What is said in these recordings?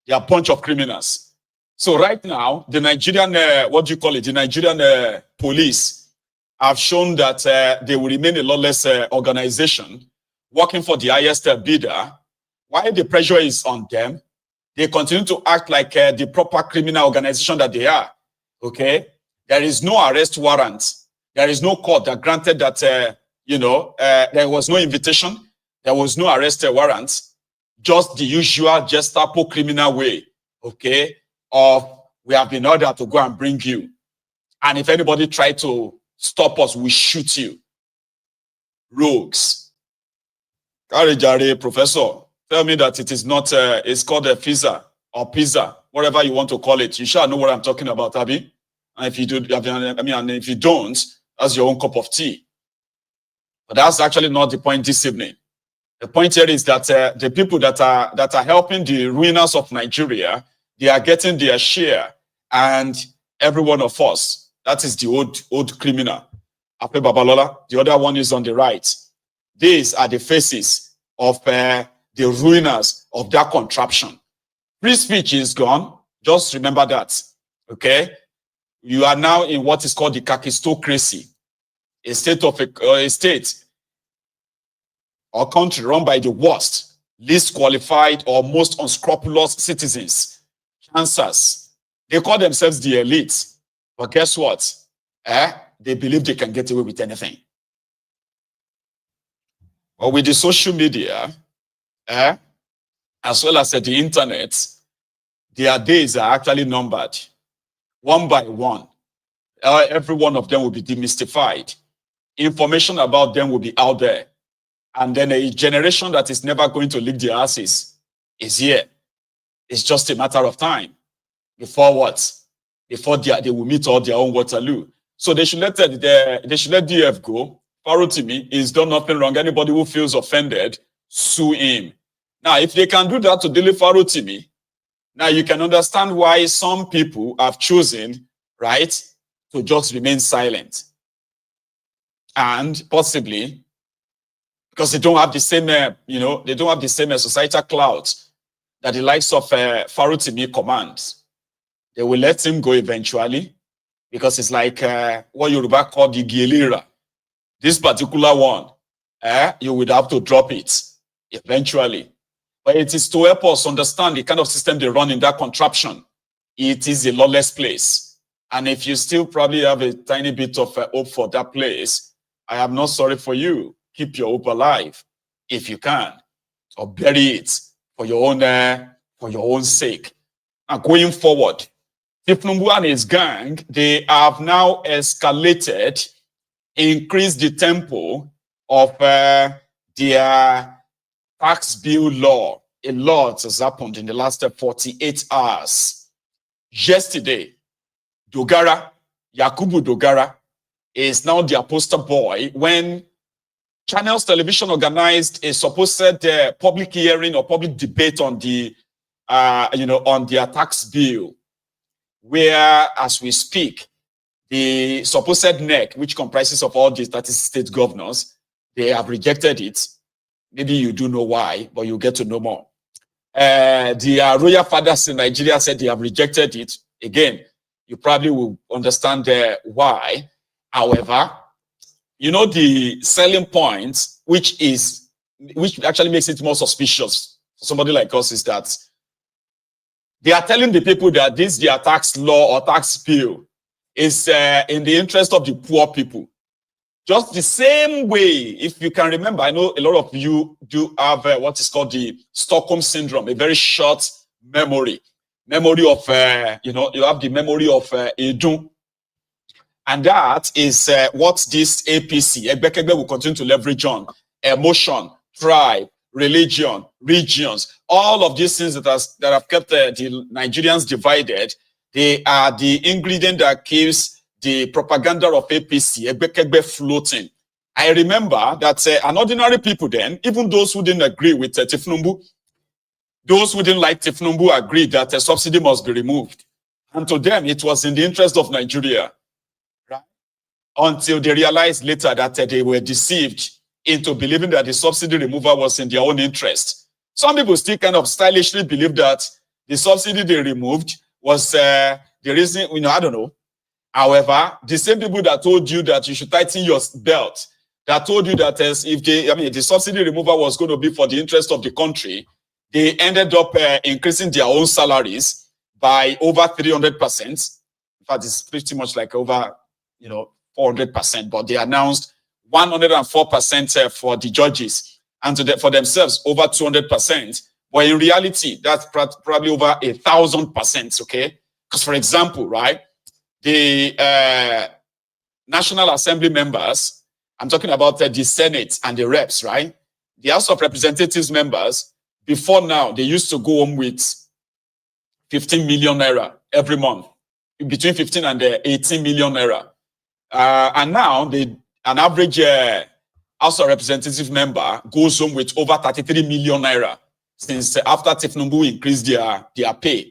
They are a bunch of criminals. So right now, the Nigerian, the Nigerian police have shown that they will remain a lawless organization working for the highest bidder. While the pressure is on them, they continue to act like the proper criminal organization that they are. Okay? There is no arrest warrant. There is no court that granted that, there was no invitation. There was no arrest warrant. Just the usual Gestapo criminal way, okay, of we have been ordered to go and bring you. And if anybody try to stop us, we shoot you. Rogues. Karijare, Professor, tell me that it is not, it's called a FISA or PISA, whatever you want to call it. You shall know what I'm talking about, Abby. And if you do, and if you don't, that's your own cup of tea. But that's actually not the point this evening. The point here is that the people that are helping the ruiners of Nigeria, they are getting their share, and every one of us, that is the old criminal, Ape Babalola. The other one is on the right. These are the faces of the ruiners of that contraption. Free speech is gone. Just remember that. Okay, you are now in what is called the kakistocracy, a state or country run by the worst, least qualified, or most unscrupulous citizens. Chancers. They call themselves the elite. But guess what? They believe they can get away with anything. But with the social media, as well as the internet, their days are actually numbered. One by one. Every one of them will be demystified. Information about them will be out there. And then a generation that is never going to leave their asses is here. It's just a matter of time. Before what? Before they will meet all their own Waterloo. So they should let DF go. Farotimi is done nothing wrong. Anybody who feels offended, sue him. Now, if they can do that to Dele Farotimi, now you can understand why some people have chosen, right, to just remain silent. And possibly because they don't have the same, they don't have the same societal clout that the likes of Farotimi commands. They will let him go eventually, because it's like what Yoruba call the Gielira. This particular one, you would have to drop it eventually. But it is to help us understand the kind of system they run in that contraption. It is a lawless place. And if you still probably have a tiny bit of hope for that place, I am not sorry for you. Keep your hope alive if you can, or bury it for your own sake. And going forward, Tinubu and his gang, they have now escalated, increased the tempo of their tax bill law. A lot has happened in the last 48 hours. Yesterday, Yakubu Dogara is now their poster boy when Channels Television organized a supposed public hearing or public debate on the, on their tax bill, where, as we speak, the supposed NEC, which comprises of all the 30 state governors, they have rejected it. Maybe you do know why, but you'll get to know more. The royal fathers in Nigeria said they have rejected it. Again, you probably will understand why. However, you know, the selling point, which actually makes it more suspicious for somebody like us, is that they are telling the people that this their tax law or tax bill is in the interest of the poor people. Just the same way, if you can remember, I know a lot of you do have what is called the Stockholm syndrome, a very short memory. Memory of, you have the memory of Edu. And that is what this APC, Egbekegbe, will continue to leverage on. Emotion, tribe, religion, regions, all of these things that have kept the Nigerians divided, they are the ingredient that keeps the propaganda of APC, Egbekegbe, floating. I remember that an ordinary people then, even those who didn't agree with Tinubu, those who didn't like Tinubu agreed that a subsidy must be removed. And to them, it was in the interest of Nigeria. Until they realized later that they were deceived into believing that the subsidy removal was in their own interest. Some people still kind of stylishly believe that the subsidy they removed was the reason, I don't know. However, the same people that told you that you should tighten your belt, that told you that if the subsidy removal was going to be for the interest of the country, they ended up increasing their own salaries by over 300%. In fact, it's pretty much like over, 400%, but they announced 104% for the judges, and for themselves over 200%. But in reality, that's probably over 1,000%. Okay, because for example, right, the National Assembly members, I'm talking about the Senate and the reps, right? The House of Representatives members, before now, they used to go home with 15 million naira every month, between 15 and 18 million naira. And now an average House of Representative member goes home with over 33 million naira since after Tinubu increased their pay.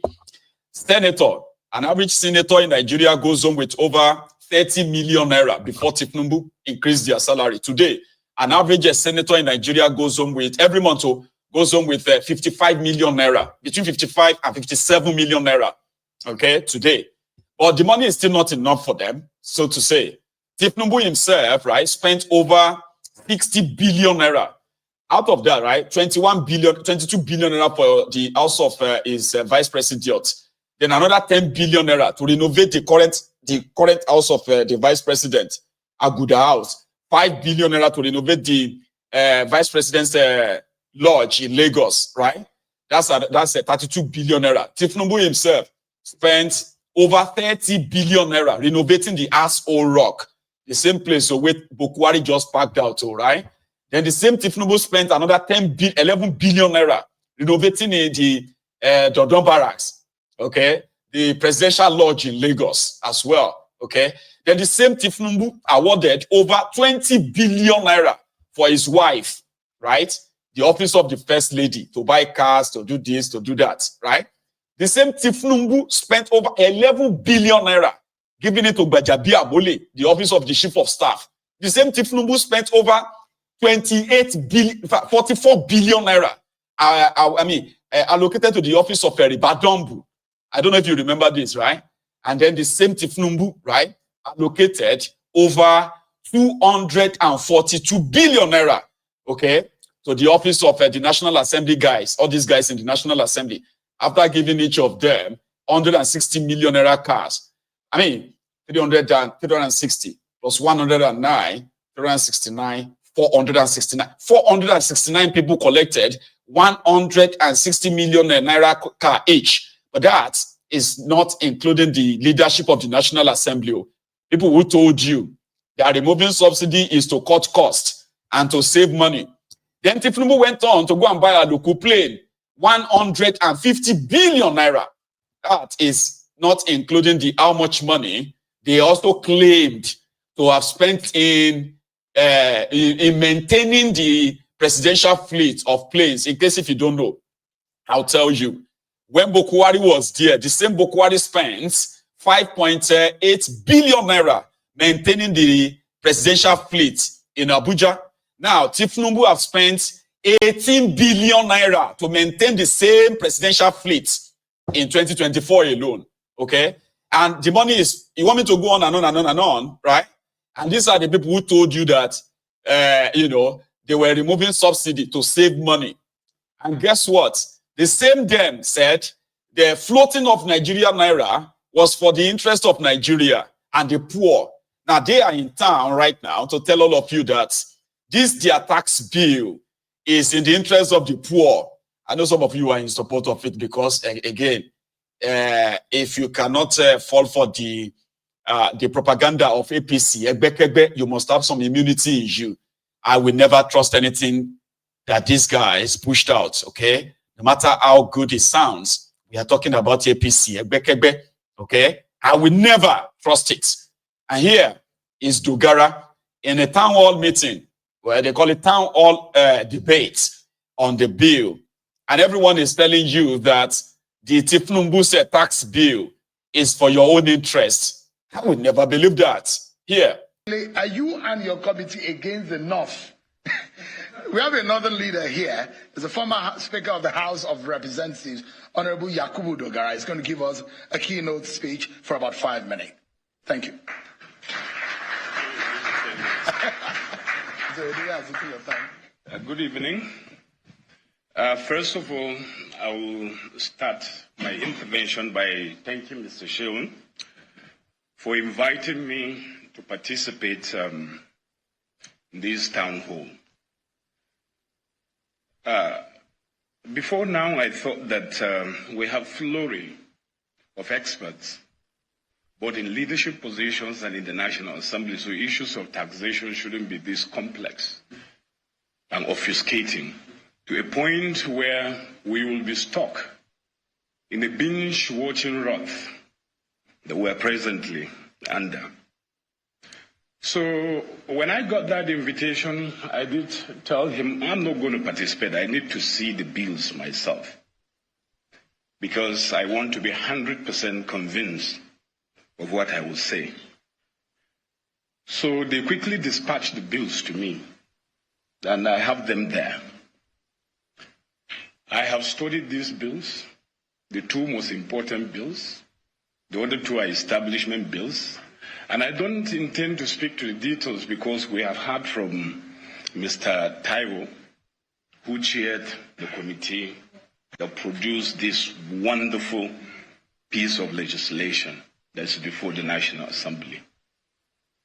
Senator, an average senator in Nigeria goes home with over 30 million naira before Tinubu increased their salary. Today, an average senator in Nigeria goes home with, every month, goes home with 55 million naira, between 55 and 57 million naira, okay, today. But the money is still not enough for them, so to say. Tinubu himself, right, spent over 60 billion naira. Out of that, right, 22 billion naira for the house of his vice president. Then another 10 billion naira to renovate the current house of the vice president, Aguda House. 5 billion naira to renovate the vice president's lodge in Lagos, right? That's 32 billion naira. Tinubu himself spent over 30 billion naira renovating the Asshole Rock, the same place where Bokwari just parked out, right? Then the same Tinubu spent another 11 billion naira renovating the Dodon Barracks, okay? The presidential lodge in Lagos as well, okay? Then the same Tinubu awarded over 20 billion naira for his wife, right? The office of the first lady, to buy cars, to do this, to do that, right? The same Tinubu spent over 11 billion naira giving it to Bajabi Abole, the office of the chief of staff. The same Tinubu spent over 44 billion naira allocated to the office of Ribadumbu. I don't know if you remember this, right? And then the same Tinubu, right, allocated over 242 billion naira, okay, to the office of the National Assembly guys, all these guys in the National Assembly, after giving each of them 160 million naira cars. 360 plus 109, 369, 469. 469 people collected 160 million naira car each. But that is not including the leadership of the National Assembly. People who told you that removing subsidy is to cut costs and to save money. Then Tinubu went on to go and buy a local plane, 150 billion naira. That is not including the how much money they also claimed to have spent in maintaining the presidential fleet of planes. In case if you don't know, I'll tell you. When Bokwari was there, the same Bokwari spent 5.8 billion naira maintaining the presidential fleet in Abuja. Now, Tinubu have spent 18 billion naira to maintain the same presidential fleet in 2024 alone. Okay? And the money is, you want me to go on and on and on and on, right? And these are the people who told you that, they were removing subsidy to save money. And guess what? The same them said the floating of Nigeria naira was for the interest of Nigeria and the poor. Now, they are in town right now to tell all of you that this their tax bill is in the interest of the poor. I know some of you are in support of it because, again, if you cannot fall for the propaganda of APC, you must have some immunity in you. I will never trust anything that these guys pushed out, okay? No matter how good it sounds, we are talking about APC, okay? I will never trust it. And here is Dogara in a town hall meeting, where they call it town hall debate on the bill. And everyone is telling you that the Tinubu tax bill is for your own interest. I would never believe that. Here. Are you and your committee against the North? We have a northern leader here. He's a former Speaker of the House of Representatives Honorable Yakubu Dogara is going to give us a keynote speech for about 5 minutes. Thank you. Good evening. First of all, I will start my intervention by thanking Mr. Sheun for inviting me to participate in this town hall. Before now, I thought that we have flurry of experts, both in leadership positions and in the National Assembly, so issues of taxation shouldn't be this complex and obfuscating to a point where we will be stuck in a binge-watching rut that we're presently under. So when I got that invitation, I did tell him, I'm not going to participate. I need to see the bills myself because I want to be 100% convinced of what I will say. So they quickly dispatched the bills to me, and I have them there. I have studied these bills, the two most important bills. The other two are establishment bills. And I don't intend to speak to the details because we have heard from Mr. Taiwo, who chaired the committee that produced this wonderful piece of legislation that's before the National Assembly.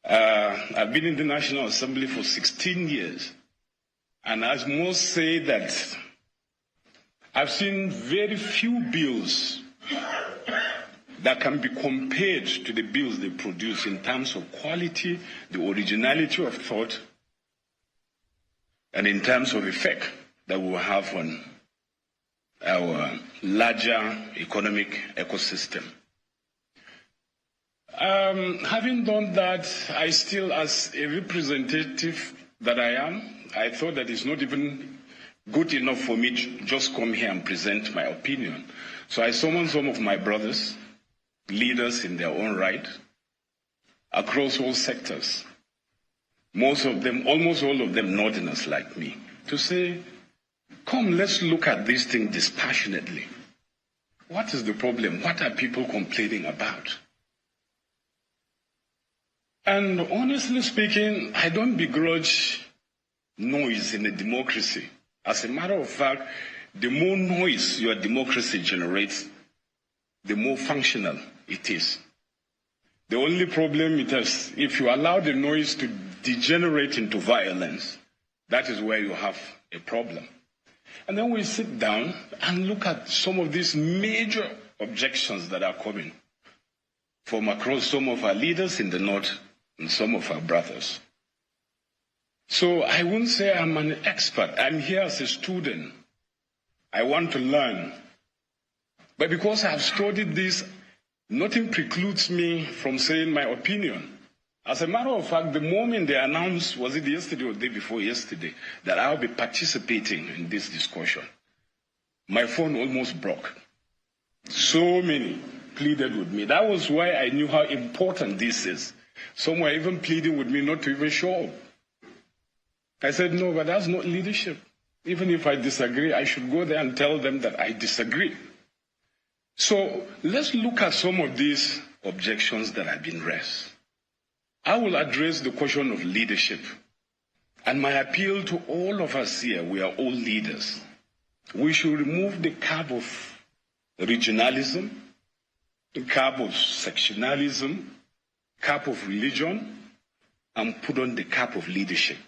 I've been in the National Assembly for 16 years, and I must say that I've seen very few bills that can be compared to the bills they produce in terms of quality, the originality of thought, and in terms of effect that we will have on our larger economic ecosystem. Having done that, I still, as a representative that I am, I thought that it's not even good enough for me to just come here and present my opinion. So I summoned some of my brothers, leaders in their own right, across all sectors, most of them, almost all of them northerners like me, to say, come, let's look at this thing dispassionately. What is the problem? What are people complaining about? And honestly speaking, I don't begrudge noise in a democracy. As a matter of fact, the more noise your democracy generates, the more functional it is. The only problem it is, if you allow the noise to degenerate into violence, that is where you have a problem. And then we sit down and look at some of these major objections that are coming from across some of our leaders in the north and some of our brothers. So I wouldn't say I'm an expert. I'm here as a student. I want to learn. But because I've studied this, nothing precludes me from saying my opinion. As a matter of fact, the moment they announced, was it yesterday or the day before yesterday, that I'll be participating in this discussion, my phone almost broke. So many pleaded with me. That was why I knew how important this is. Some were even pleading with me not to even show up. I said, no, but that's not leadership. Even if I disagree, I should go there and tell them that I disagree. So let's look at some of these objections that have been raised. I will address the question of leadership. And my appeal to all of us here, we are all leaders. We should remove the cap of regionalism, the cap of sectionalism, cap of religion, and put on the cap of leadership.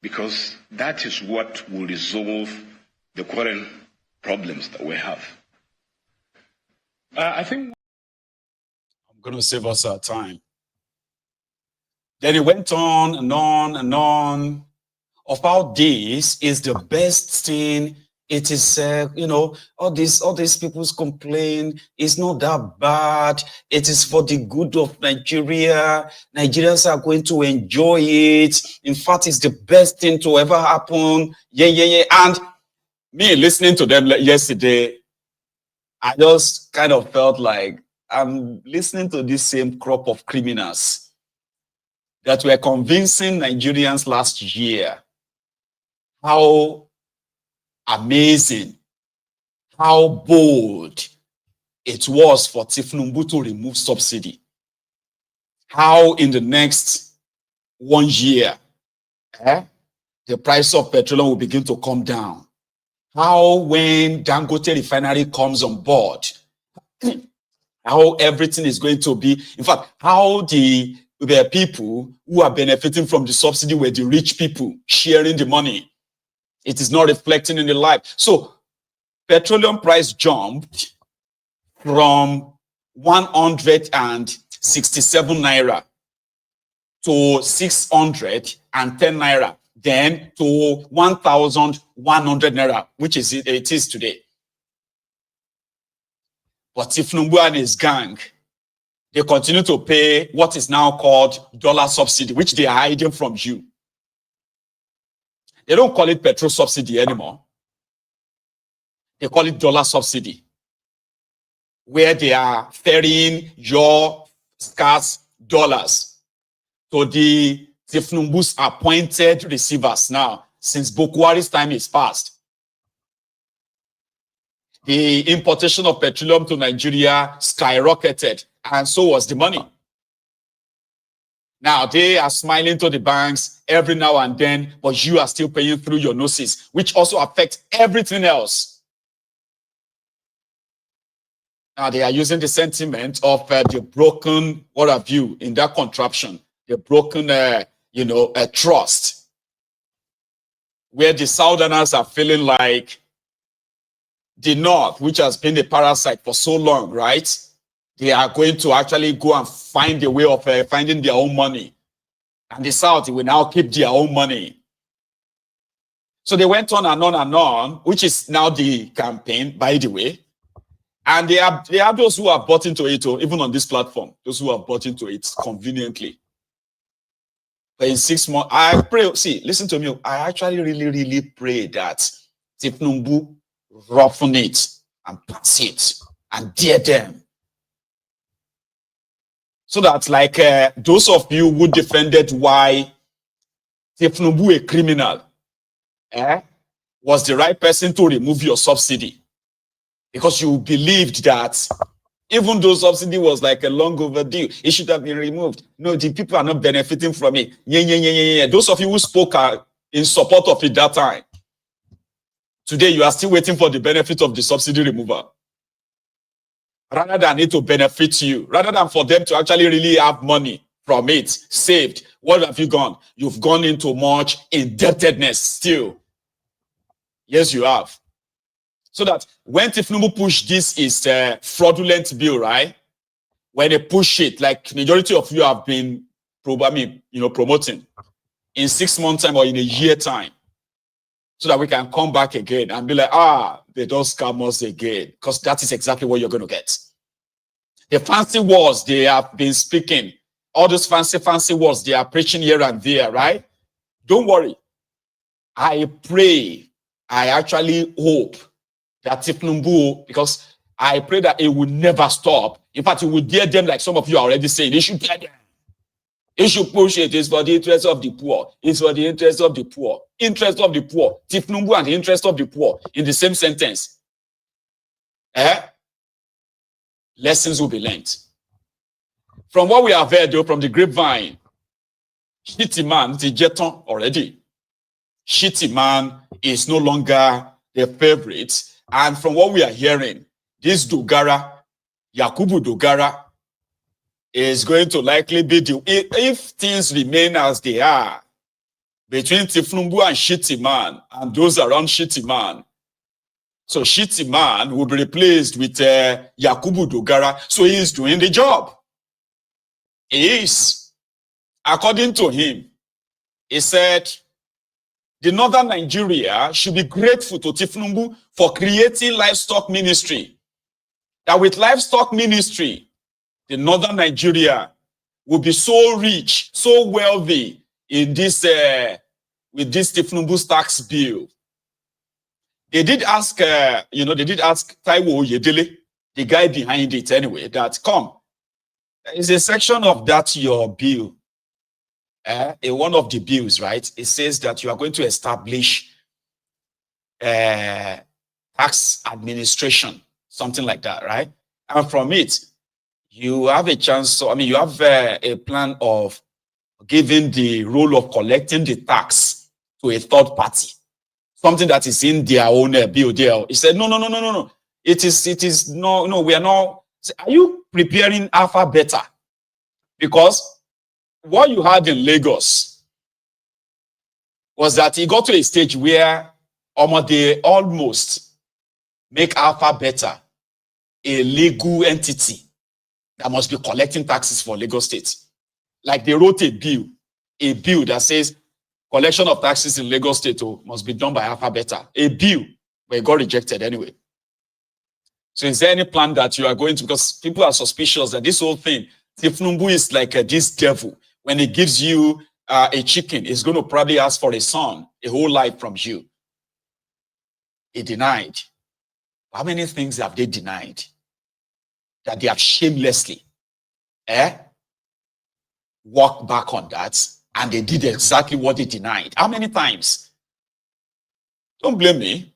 Because that is what will resolve the current problems that we have. I think I'm going to save us our time. Then it went on and on and on of how this is the best thing. It is, all these people's complain. It's not that bad. It is for the good of Nigeria. Nigerians are going to enjoy it. In fact, it's the best thing to ever happen. Yeah. And me listening to them yesterday, I just kind of felt like I'm listening to this same crop of criminals that were convincing Nigerians last year how amazing, how bold it was for Tinubu to remove subsidy. How in the next 1 year, the price of petroleum will begin to come down. How when Dangote refinery comes on board, how everything is going to be. In fact, how the people who are benefiting from the subsidy were the rich people sharing the money. It is not reflecting in the life. So petroleum price jumped from 167 naira to 610 naira, then to 1,100 naira, which is it is today. But Tinubu and his gang, they continue to pay what is now called dollar subsidy, which they are hiding from you. They don't call it petrol subsidy anymore. They call it dollar subsidy, where they are ferrying your scarce dollars to the Tinubu's appointed receivers now, since Buhari's time is past. The importation of petroleum to Nigeria skyrocketed, and so was the money. Now they are smiling to the banks every now and then, but you are still paying through your noses, which also affects everything else. Now they are using the sentiment of the broken, what have you, in that contraption, the broken, trust, where the Southerners are feeling like the North, which has been a parasite for so long, right? They are going to actually go and find a way of finding their own money. And the South will now keep their own money. So they went on and on and on, which is now the campaign, by the way. And they have those who have bought into it, or even on this platform, those who have bought into it conveniently. But in 6 months, I pray, see, listen to me, I actually really pray that Tinubu roughen it and pass it and dare them. So that, like those of you who defended why Tinubu, a criminal, was the right person to remove your subsidy, because you believed that even though subsidy was like a long overdue, it should have been removed. No, the people are not benefiting from it. Those of you who spoke in support of it that time, today you are still waiting for the benefit of the subsidy removal, rather than it to benefit you, rather than for them to actually really have money from it saved. What have you gone? You've gone into much indebtedness still. Yes, you have. So that when Tinubu pushed this is fraudulent bill, right? When they push it, like majority of you have been probably, promoting in 6 months time or in a year time, so that we can come back again and be like, they don't scam us again, because that is exactly what you're going to get. The fancy words they have been speaking, all those fancy words they are preaching here and there, right? Don't worry. I pray, I actually hope that Tinubu, because I pray that it will never stop. In fact, it will dare them, like some of you are already saying. It should dare them. It should push it. It's for the interest of the poor. It's for the interest of the poor. Interest of the poor. Tinubu and the interest of the poor in the same sentence. Lessons will be learned. From what we have heard, though, from the grapevine, Shitty Man, the jeton already. Shitty Man is no longer the favorite. And from what we are hearing, this Dogara, Yakubu Dogara, is going to likely be if things remain as they are between Tinubu and Shitty Man and those around Shitty Man. So Shitty Man will be replaced with Yakubu Dogara. So he is doing the job. He is. According to him, he said, the northern Nigeria should be grateful to Tinubu for creating livestock ministry. That with livestock ministry, the northern Nigeria will be so rich, so wealthy in this with this Tinubu's tax bill. They did ask, Taiwo Yedele, the guy behind it anyway, that come, there is a section of that your bill. In one of the bills, right, it says that you are going to establish tax tax administration, something like that, right? And from it, you have a chance. So, I mean, you have a plan of giving the role of collecting the tax to a third party, something that is in their own BODL. He said, no. It is no, we are not. Are you preparing Alpha Beta? Because what you had in Lagos was that he got to a stage where they almost make Alpha Beta a legal entity that must be collecting taxes for Lagos State. Like they wrote a bill that says collection of taxes in Lagos State must be done by Alpha Beta. A bill, but it got rejected anyway. So is there any plan that you are going to, because people are suspicious that this whole thing, Tinubu is like this devil. When he gives you a chicken, he's going to probably ask for a son, a whole life from you. He denied. How many things have they denied that they have shamelessly walked back on that, and they did exactly what they denied? How many times? Don't blame me.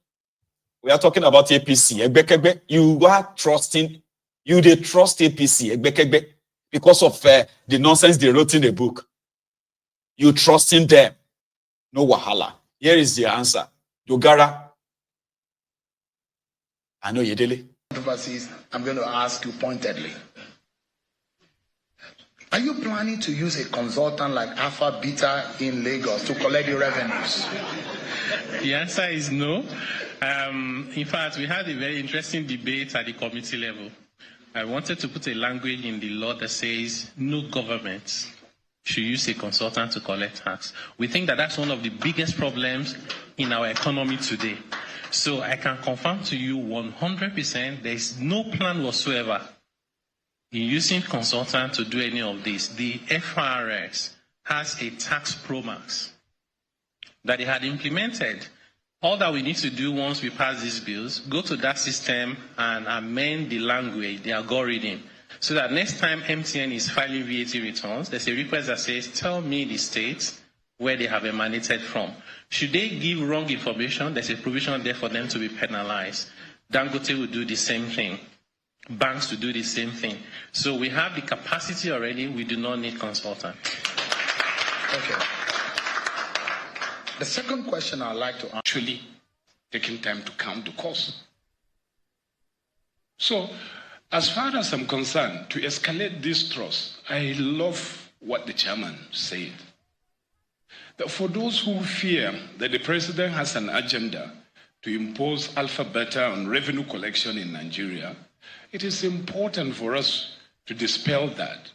We are talking about APC. You are trusting, they trust APC because of the nonsense they wrote in the book. You trusting them. No wahala. Here is the answer. Dogara. I know Yedele. Controversies, I'm going to ask you pointedly. Are you planning to use a consultant like Alpha Beta in Lagos to collect the revenues? The answer is no. In fact, we had a very interesting debate at the committee level. I wanted to put a language in the law that says no government should use a consultant to collect tax. We think that that's one of the biggest problems in our economy today. So I can confirm to you 100% there is no plan whatsoever in using consultant to do any of this. The FRS has a tax promax that they had implemented. All that we need to do once we pass these bills, go to that system and amend the language, the algorithm, so that next time MTN is filing VAT returns, there's a request that says, tell me the states where they have emanated from. Should they give wrong information, there's a provision there for them to be penalized. Dangote will do the same thing. Banks will do the same thing. So we have the capacity already, we do not need consultant. Okay. The second question I'd like to Actually taking time to count the cost. So, as far as I'm concerned, to escalate this trust, I love what the chairman said. That for those who fear that the president has an agenda to impose alpha beta on revenue collection in Nigeria, it is important for us to dispel that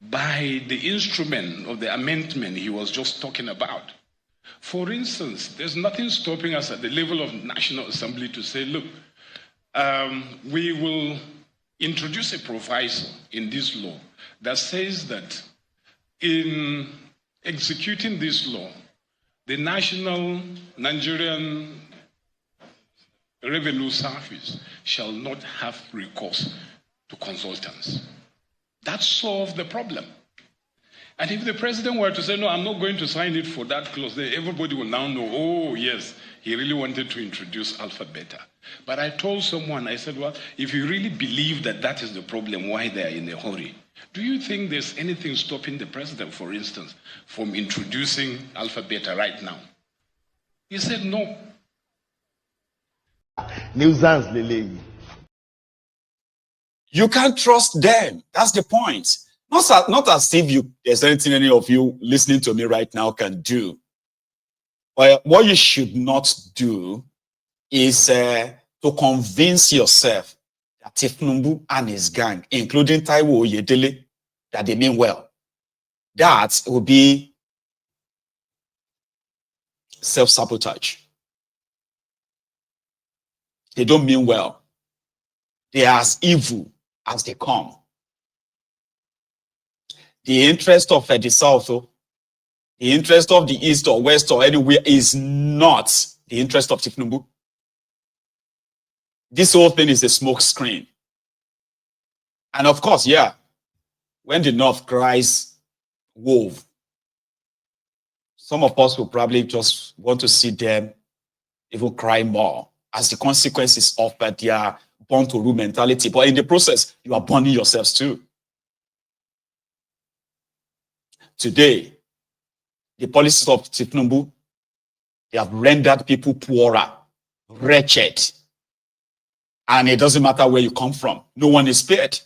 by the instrument of the amendment he was just talking about. For instance, there's nothing stopping us at the level of National Assembly to say, look, we will introduce a proviso in this law that says that in executing this law, the National Nigerian Revenue Service shall not have recourse to consultants. That solves the problem. And if the president were to say, no, I'm not going to sign it for that clause, then everybody will now know, oh, yes, he really wanted to introduce alpha beta. But I told someone, I said, well, if you really believe that that is the problem, why they are in a hurry? Do you think there's anything stopping the president, for instance, from introducing alpha beta right now? He said, no. You can't trust them. That's the point. Not as if there's anything any of you listening to me right now can do. But what you should not do is to convince yourself that Tinubu and his gang, including Taiwo Oyedele, that they mean well. That will be self-sabotage. They don't mean well. They are as evil as they come. The interest of the South, the interest of the East or West or anywhere is not the interest of Tinubu. This whole thing is a smoke screen. And of course, yeah, when the North cries wolf, some of us will probably just want to see them even cry more as the consequences of their born to rule mentality. But in the process, you are burning yourselves too. Today, the policies of Tinubu, they have rendered people poorer, wretched. And it doesn't matter where you come from. No one is spared.